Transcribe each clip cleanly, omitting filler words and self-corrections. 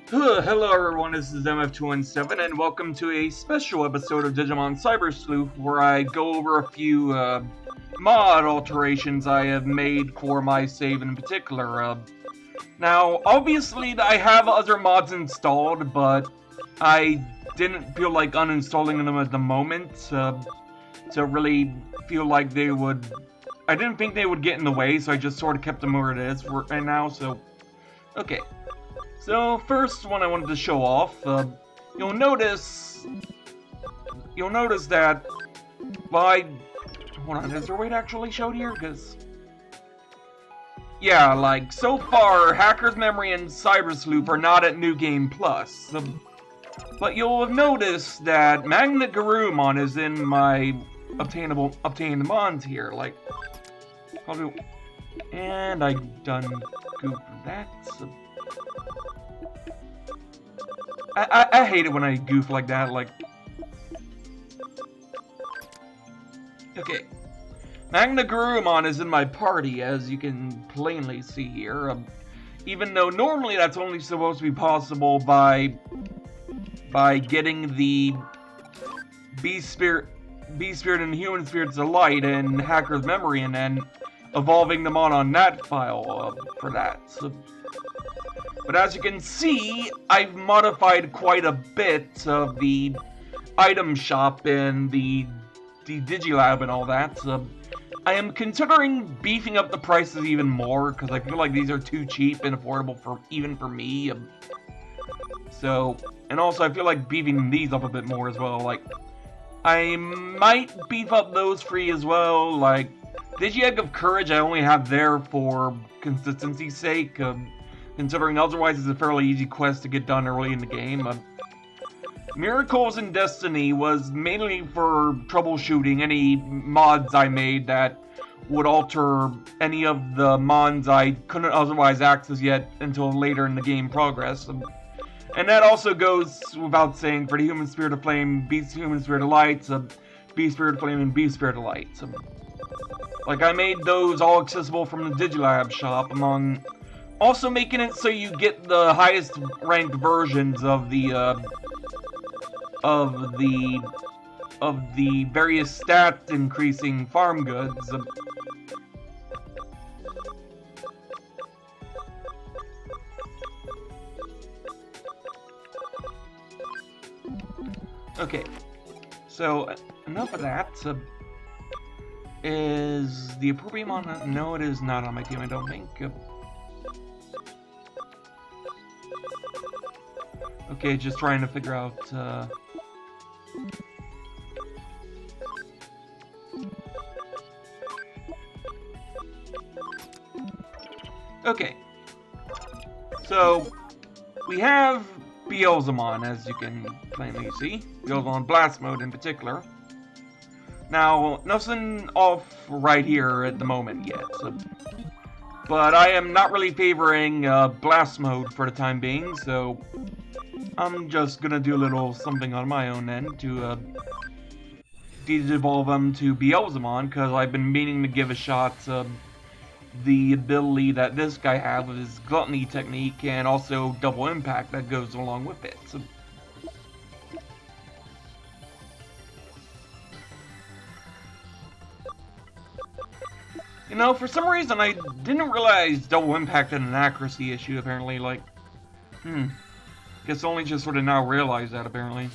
Hello everyone, this is MF217 and welcome to a special episode of Digimon Cyber Sleuth where I go over a few mod alterations I have made for my save in particular. Now, obviously I have other mods installed, but I didn't feel like uninstalling them at the moment to really feel like they would... I didn't think they would get in the way, so I just sort of kept them where it is right now, so... Okay. So first one I wanted to show off, you'll notice that hold on, is there a way to actually show it here? Because, yeah, like, so far, Hacker's Memory and Cyber Sleuth are not at New Game Plus, but you'll have noticed that Magna Garurumon is in my obtained mons here, like, probably, and I done goofed that, so. I hate it when I goof like that, like... Okay. Magna Garurumon is in my party, as you can plainly see here. Even though normally that's only supposed to be possible by getting the Beast Spirit and Human Spirits of Light and Hacker's Memory and then evolving them on that file for that. So, but as you can see, I've modified quite a bit of the item shop and the Digilab and all that. I am considering beefing up the prices even more because I feel like these are too cheap and affordable even for me. So, and also I feel like beefing these up a bit more as well. Like, I might beef up those free as well. Like, Digi-Egg of Courage I only have there for consistency's sake. Considering otherwise it's a fairly easy quest to get done early in the game. Miracles in Destiny was mainly for troubleshooting any mods I made that would alter any of the mons I couldn't otherwise access yet until later in the game progress. And that also goes without saying for the Human Spirit of Flame, Human Spirit of Light, Beast Spirit of Flame, and Beast Spirit of Light. Like, I made those all accessible from the Digilab shop, among... Also making it so you get the highest ranked versions of the various stat increasing farm goods. Okay, so enough of that. Is the appropriate mon? No, it is not on my team, I don't think. Okay, just trying to figure out, Okay. So, we have Beelzemon, as you can plainly see. Beelzemon Blast Mode in particular. Now, nothing off right here at the moment yet. But I am not really favoring Blast Mode for the time being, so... I'm just gonna do a little something on my own end to de-evolve them to Beelzemon, because I've been meaning to give a shot the ability that this guy has with his Gluttony technique, and also Double Impact that goes along with it. So, you know, for some reason I didn't realize Double Impact had an accuracy issue, apparently, like, Guess only just sort of now realize that, apparently.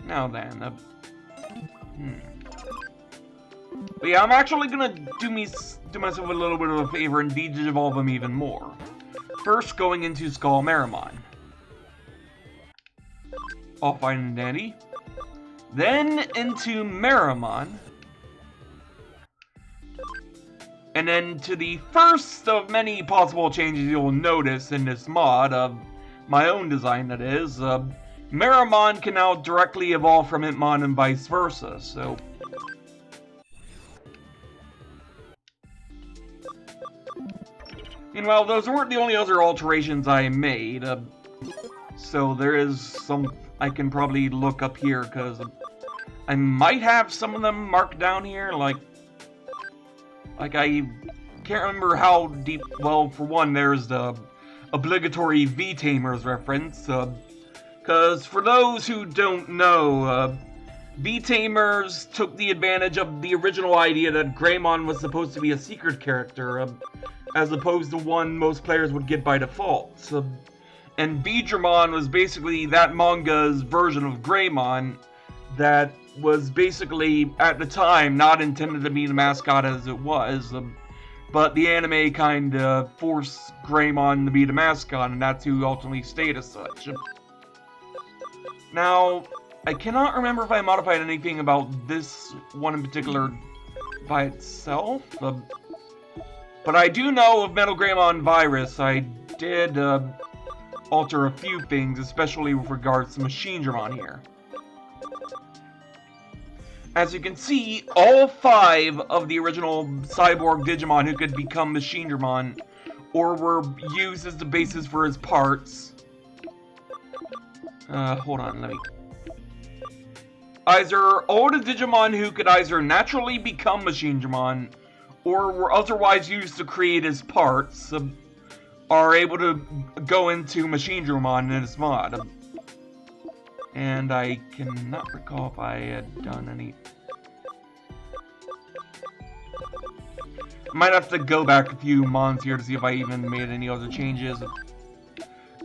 Now then, But yeah, I'm actually gonna do myself a little bit of a favor and de-evolve them even more. First, going into Skull Meramon. All fine and dandy. Then into Meramon. And then to the first of many possible changes you'll notice in this mod, of my own design that is, Meramon can now directly evolve from Hitmon and vice versa, so... Meanwhile, those weren't the only other alterations I made, so there is some I can probably look up here, because I might have some of them marked down here, like I can't remember how deep. Well, for one, there's the obligatory V-Tamers reference. Because for those who don't know, V-Tamers took the advantage of the original idea that Greymon was supposed to be a secret character, as opposed to one most players would get by default. And Digimon was basically that manga's version of Greymon that was basically, at the time, not intended to be the mascot as it was. But the anime kind of forced Greymon to be the mascot, and that's who ultimately stayed as such. Now, I cannot remember if I modified anything about this one in particular by itself, but I do know of Metal Greymon Virus. I did alter a few things, especially with regards to Machinedramon here. As you can see, all 5 of the original cyborg Digimon who could become Machinedramon, or were used as the basis for his parts. Hold on, let me... Either all the Digimon who could either naturally become Machinedramon, or were otherwise used to create his parts, are able to go into Machinedramon in this mod. And I cannot recall if I had done any... I might have to go back a few months here to see if I even made any other changes.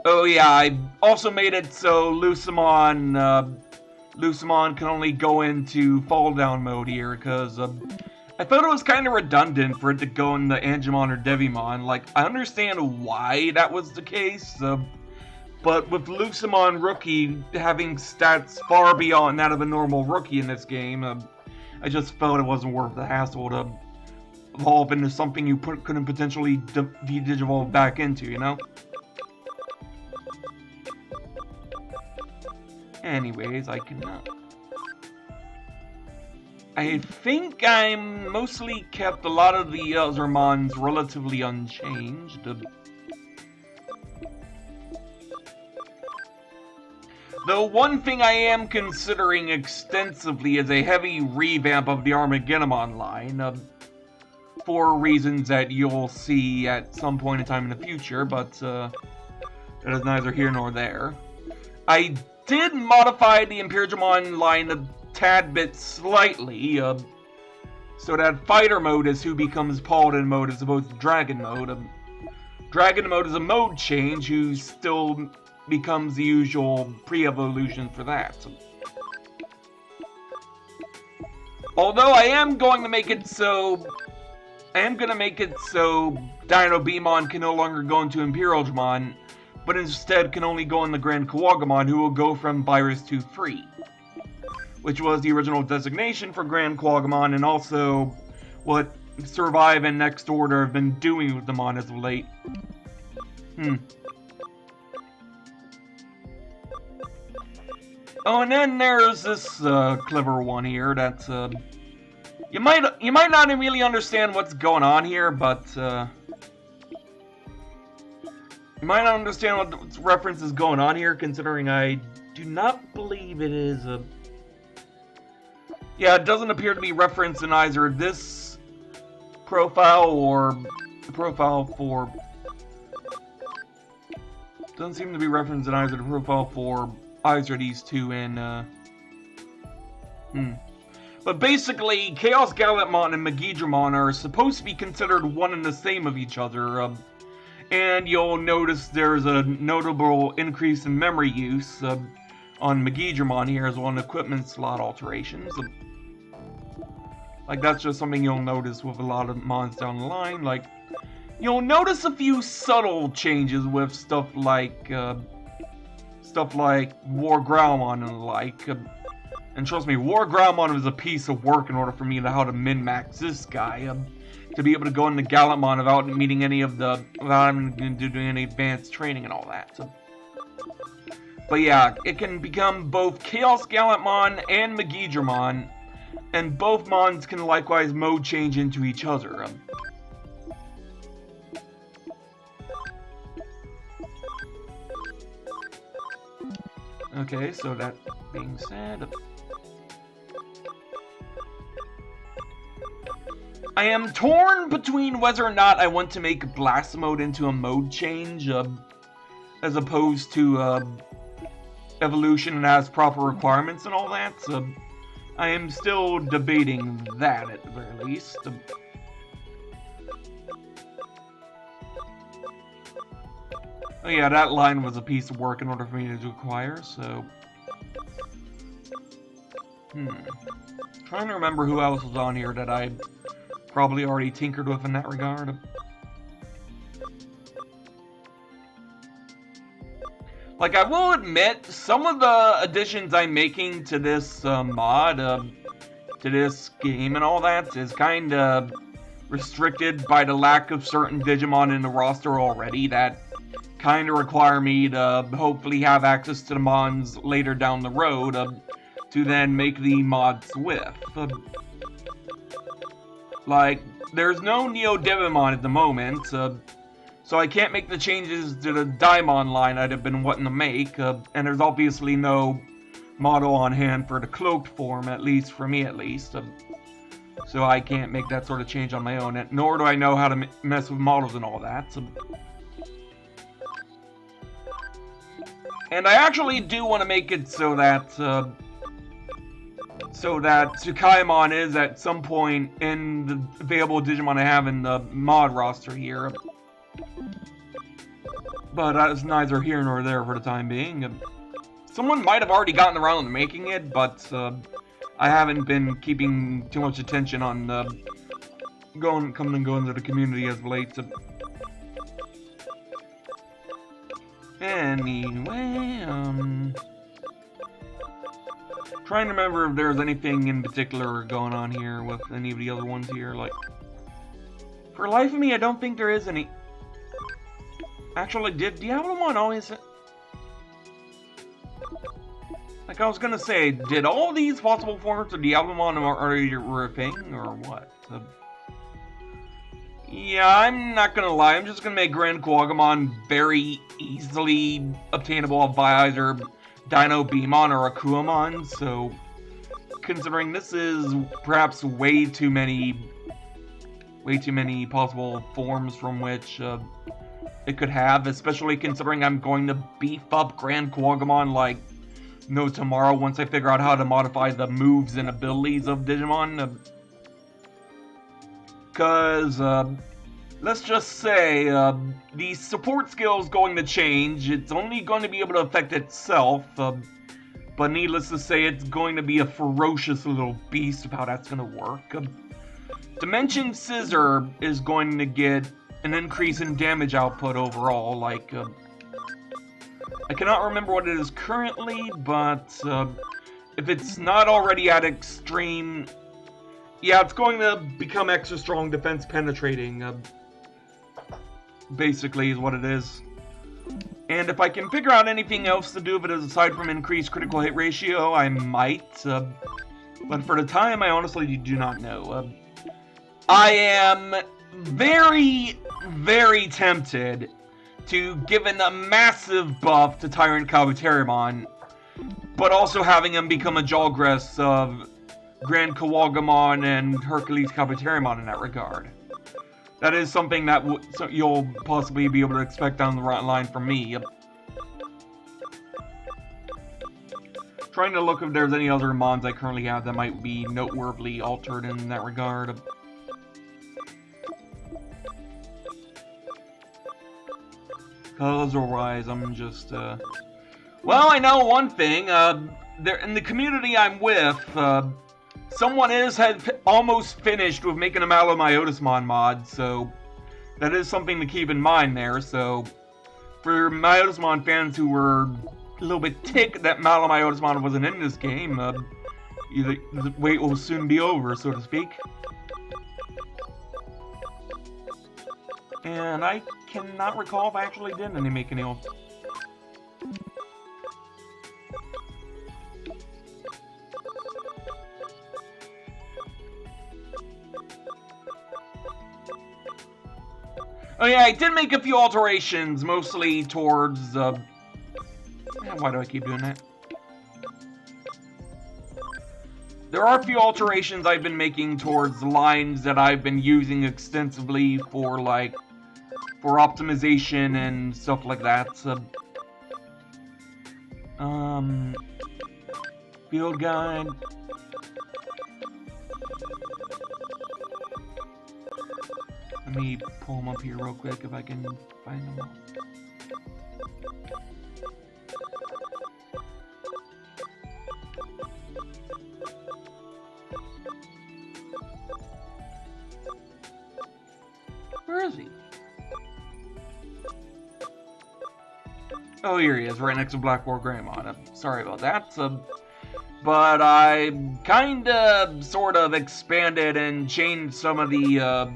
Oh yeah, I also made it so Lucemon can only go into fall down mode here, because I thought it was kind of redundant for it to go into Angemon or Devimon. Like, I understand why that was the case, but with Lucemon Rookie having stats far beyond that of a normal rookie in this game, I just felt it wasn't worth the hassle to evolve into something you couldn't potentially de-digivolve back into, you know? Anyways, I cannot... I think I mostly kept a lot of the other mons relatively unchanged. Though one thing I am considering extensively is a heavy revamp of the Armageddon line, for reasons that you'll see at some point in time in the future, but that is neither here nor there. I did modify the Imperiumon line a tad bit slightly, so that Fighter Mode is who becomes Paladin Mode as opposed to Dragon Mode. Dragon Mode is a mode change who still becomes the usual pre-evolution for that. Although I am going to make it so... Dino Beamon can no longer go into Imperiumon, but instead can only go in the Grand Kawagamon, who will go from Virus to Free, which was the original designation for Grand Kawagamon, and also what Survive and Next Order have been doing with the mon as of late. Oh, and then there's this clever one here that's you might not really understand what's going on here, but you might not understand what reference is going on here, considering I do not believe it is a... Yeah, it doesn't appear to be referenced in either this profile or the profile for... Doesn't seem to be referenced in either the profile for either of these two in, But basically, Chaos Gallantmon and Megidramon are supposed to be considered one and the same of each other, and you'll notice there's a notable increase in memory use on Megidramon here as well as equipment slot alterations. Like, that's just something you'll notice with a lot of mons down the line. Like, you'll notice a few subtle changes with stuff like War Growlmon and the like. And trust me, War Growlmon is a piece of work in order for me to how to min-max this guy. To be able to go into Gallantmon without needing any of the... without having to do any advanced training and all that. But yeah, it can become both Chaos Gallantmon and Megidramon, and both mons can likewise mode change into each other. Okay, so that being said... I am torn between whether or not I want to make Blast Mode into a mode change, as opposed to Evolution and has proper requirements and all that. I am still debating that at the very least. Oh yeah, that line was a piece of work in order for me to acquire, so... Trying to remember who else was on here that I probably already tinkered with in that regard. Like, I will admit, some of the additions I'm making to this mod, to this game and all that, is kind of restricted by the lack of certain Digimon in the roster already that kind of require me to hopefully have access to the mons later down the road to then make the mods with. Like, there's no Neo Digimon at the moment, so I can't make the changes to the Daimon line I'd have been wanting to make, and there's obviously no model on hand for the cloaked form, at least for me at least. So I can't make that sort of change on my own, nor do I know how to mess with models and all that. And I actually do want to make it so that Tsukaimon is at some point in the available Digimon I have in the mod roster here. But that's neither here nor there for the time being. Someone might have already gotten around to making it, but I haven't been keeping too much attention on coming and going to the community as of late. Anyway, trying to remember if there's anything in particular going on here with any of the other ones here. Like, for the life of me, I don't think there is any. Actually, did Diablo-mon always... Like I was gonna say, did all these possible forms of Diablo-mon already were a thing, or what? Yeah, I'm not gonna lie, I'm just gonna make Grand Kuwagamon very easily obtainable by either Dino Beamon or Akuamon, so... Considering this is perhaps way too many possible forms from which it could have, especially considering I'm going to beef up Grand Kuwagamon like no tomorrow once I figure out how to modify the moves and abilities of Digimon. Because, let's just say, the support skill is going to change. It's only going to be able to affect itself, but needless to say, it's going to be a ferocious little beast of how that's going to work. Dimension Scissor is going to get an increase in damage output overall, like, I cannot remember what it is currently, but if it's not already at extreme... Yeah, it's going to become extra strong defense penetrating, basically is what it is. And if I can figure out anything else to do with it aside from increased critical hit ratio, I might, but for the time, I honestly do not know. I am very, very tempted to give a massive buff to Tyrant Kabuterimon, but also having him become a Jawgress of Grand Kuwagamon and Hercules Kabuterimon in that regard. That is something that you'll possibly be able to expect down the line from me. Trying to look if there's any other mons I currently have that might be noteworthy altered in that regard. Otherwise, I'm just, Well, I know one thing, there, in the community I'm with, someone had almost finished with making a Malomyotismon mod, so that is something to keep in mind there, so for Myotismon fans who were a little bit ticked that Malomyotismon wasn't in this game, the wait will soon be over, so to speak. And I cannot recall if I actually did make any else. Oh yeah, I did make a few alterations, mostly towards, why do I keep doing that? there are a few alterations I've been making towards lines that I've been using extensively for, like, for optimization and stuff like that. So, field guide. Let me pull them up here real quick if I can find them. Where is he? Oh, here he is, right next to Black War Greymon. Sorry about that. But I kinda, sort of expanded and changed some of the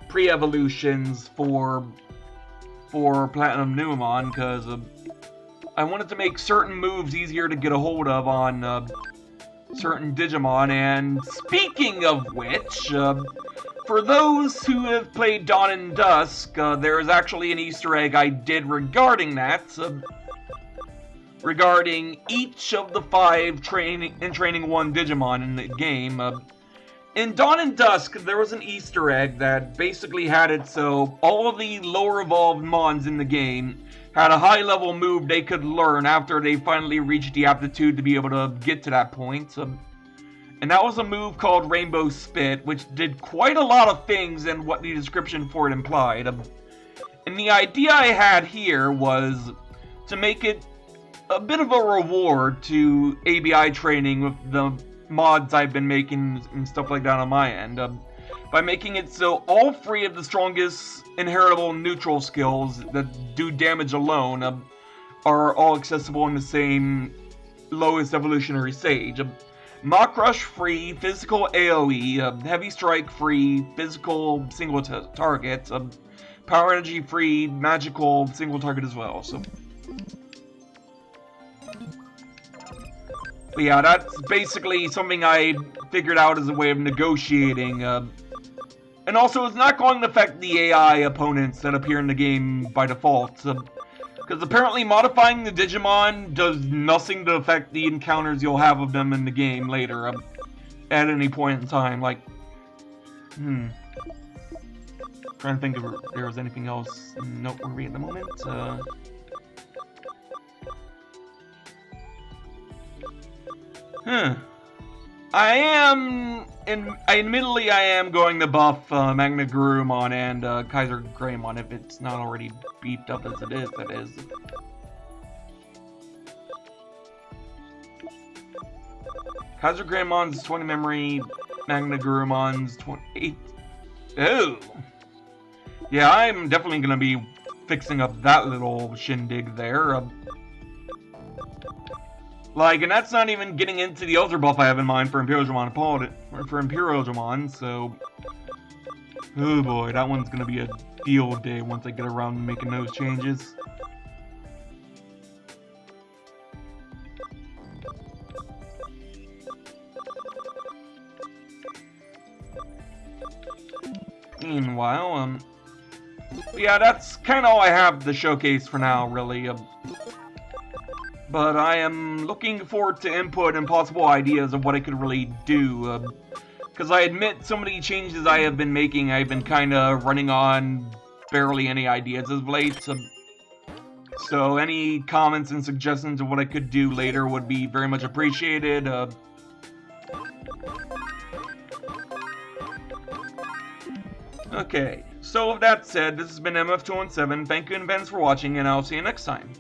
pre-evolutions for Platinum Numemon, because I wanted to make certain moves easier to get a hold of on certain Digimon. And speaking of which, for those who have played Dawn and Dusk, there is actually an Easter egg I did regarding that, regarding each of the 5 Training 1 Digimon in the game. In Dawn and Dusk, there was an Easter egg that basically had it so all of the lower evolved Mons in the game had a high level move they could learn after they finally reached the aptitude to be able to get to that point. And that was a move called Rainbow Spit, which did quite a lot of things than what the description for it implied. And the idea I had here was to make it a bit of a reward to ABI training with the mods I've been making and stuff like that on my end, by making it so all 3 of the strongest inheritable neutral skills that do damage alone are all accessible in the same lowest evolutionary stage. Mach Rush free, physical AoE, Heavy Strike free, physical single target, Power Energy free, magical single target as well. So, but yeah, that's basically something I figured out as a way of negotiating. And also, it's not going to affect the AI opponents that appear in the game by default. Because apparently modifying the Digimon does nothing to affect the encounters you'll have of them in the game later, at any point in time. Like, trying to think if there was anything else noteworthy at the moment. Admittedly, I am going to buff Magna Gurumon and Kaiser Greymon if it's not already beefed up as it is, that is. Kaiser Greymon's 20 memory, Magna Gurumon's 28. Oh! Yeah, I'm definitely going to be fixing up that little shindig there. Like, and that's not even getting into the other buff I have in mind for Imperial Digimon, so... Oh boy, that one's gonna be a field day once I get around to making those changes. Meanwhile, yeah, that's kind of all I have to showcase for now, really. But I am looking forward to input and possible ideas of what I could really do. Because I admit some of the changes I have been making, I've been kind of running on barely any ideas as of late. So any comments and suggestions of what I could do later would be very much appreciated. Okay, so with that said, this has been MF217. Thank you in advance for watching, and I'll see you next time.